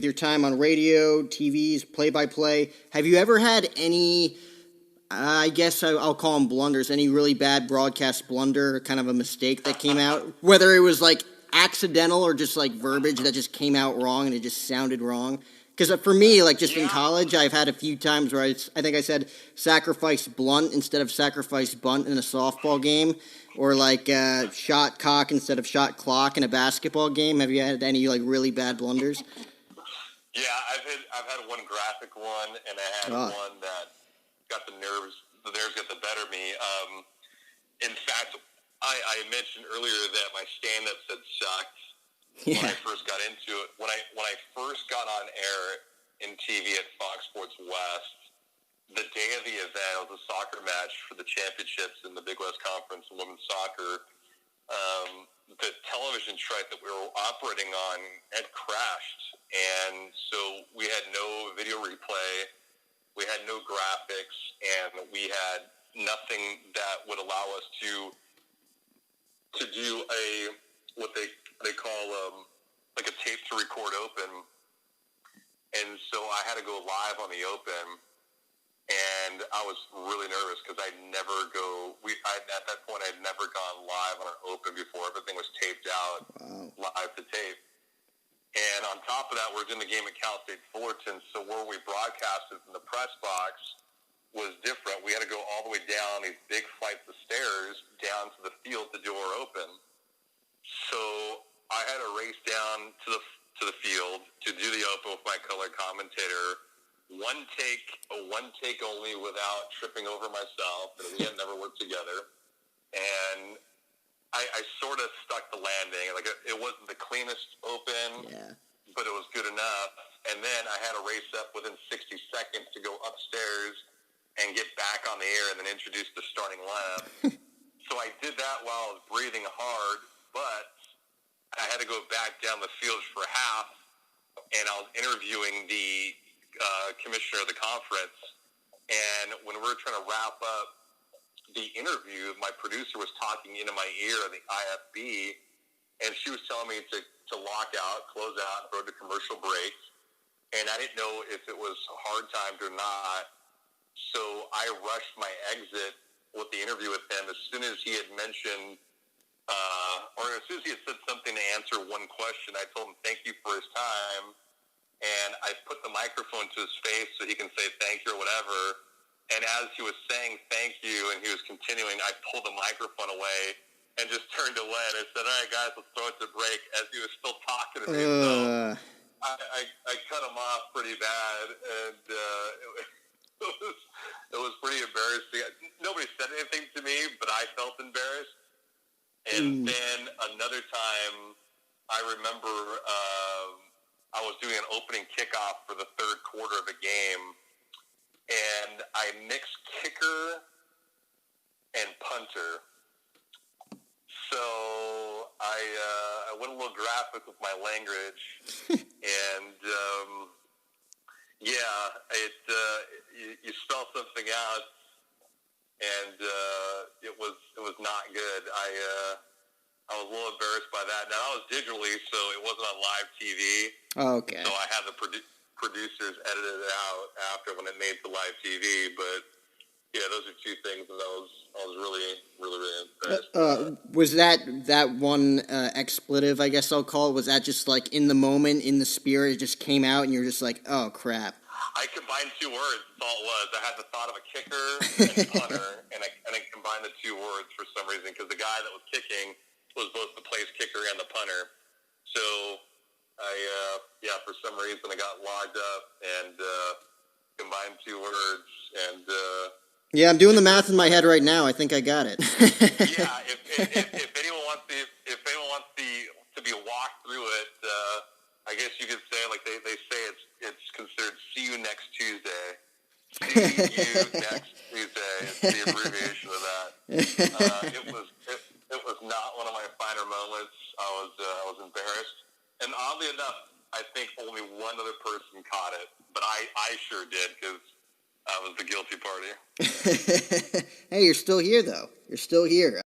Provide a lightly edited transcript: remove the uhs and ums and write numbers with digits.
your time on radio, TVs, play-by-play, have you ever had any, I guess I'll call them blunders, any really bad broadcast blunder, kind of a mistake that came out? Whether it was, like, accidental or just, like, verbiage that just came out wrong and it just sounded wrong? Because for me, like, just in college, I've had a few times where I think I said sacrifice blunt instead of sacrifice bunt in a softball game, or, like, shot cock instead of shot clock in a basketball game. Have you had any, like, really bad blunders? Yeah, I've had one graphic one, and I had one that got the nerves got the better of me. In fact, I mentioned earlier that my stand-ups had sucked. Yeah. When I first got into it. When I first got on air in TV at Fox Sports West, the day of the event, it was a soccer match for the championships in the Big West Conference in women's soccer. The television strike that we were operating on had crashed, and so we had no video replay, we had no graphics, and we had nothing that would allow us to do what they call like a tape to record open. And so I had to go live on the open, and I was really nervous because at that point I'd never gone live on an open before. Everything was taped out. Wow. Live to tape. And on top of that, we're doing the game at Cal State Fullerton, so where we broadcasted from the press box was different. We had to go all the way down these big flights of stairs down to the field to do our open. So I had to race down to the field to do the open with my color commentator. One take only, without tripping over myself. We had never worked together, and I sort of stuck the landing. Like it wasn't the cleanest open, but it was good enough. And then I had to race up within 60 seconds to go upstairs and get back on the air, and then introduce the starting lineup. So I did that while I was breathing hard, but I had to go back down the field for half, and I was interviewing the commissioner of the conference. And when we were trying to wrap up the interview, my producer was talking into my ear on the IFB, and she was telling me to lock out, close out, go to commercial break. And I didn't know if it was hard timed or not. So I rushed my exit with the interview with him as soon as he had mentioned, or as soon as he had said something to answer one question. I told him thank you for his time, and I put the microphone to his face so he can say thank you or whatever. And as he was saying thank you and he was continuing, I pulled the microphone away and just turned away, and I said, all right, guys, let's throw it to break, as he was still talking to me. So I cut him off pretty bad, and it was pretty embarrassing. Nobody said anything to me, but I felt embarrassed. And then another time, I remember I was doing an opening kickoff for the third quarter of a game, and I mixed kicker and punter. So I went a little graphic with my language, and you spell something out, and it was not good. I was a little embarrassed by that. Now, that was digitally, so it wasn't on live TV. Oh, okay. So I had the producers edit it out after when it made to live TV. But yeah, those are two things that I was really, really, really embarrassed. Was that one expletive, I guess I'll call it, was that just like in the moment, in the spirit, it just came out and you're just like, oh crap? I combined two words. That's all it was. I had the thought of a kicker and punter, and I combined the two words for some reason, because the guy that was kicking was both the place kicker and the punter. So for some reason I got logged up and combined two words, and yeah, I'm doing the math in my head right now. I think I got it. Yeah, if anyone wants to be walked through it, I guess you could say, like they say, it's considered "see you next Tuesday." See you next Tuesday is the abbreviation of that. It was not one of my finer moments. I was embarrassed, and oddly enough, I think only one other person caught it, but I sure did, because I was the guilty party. Hey, you're still here though. You're still here.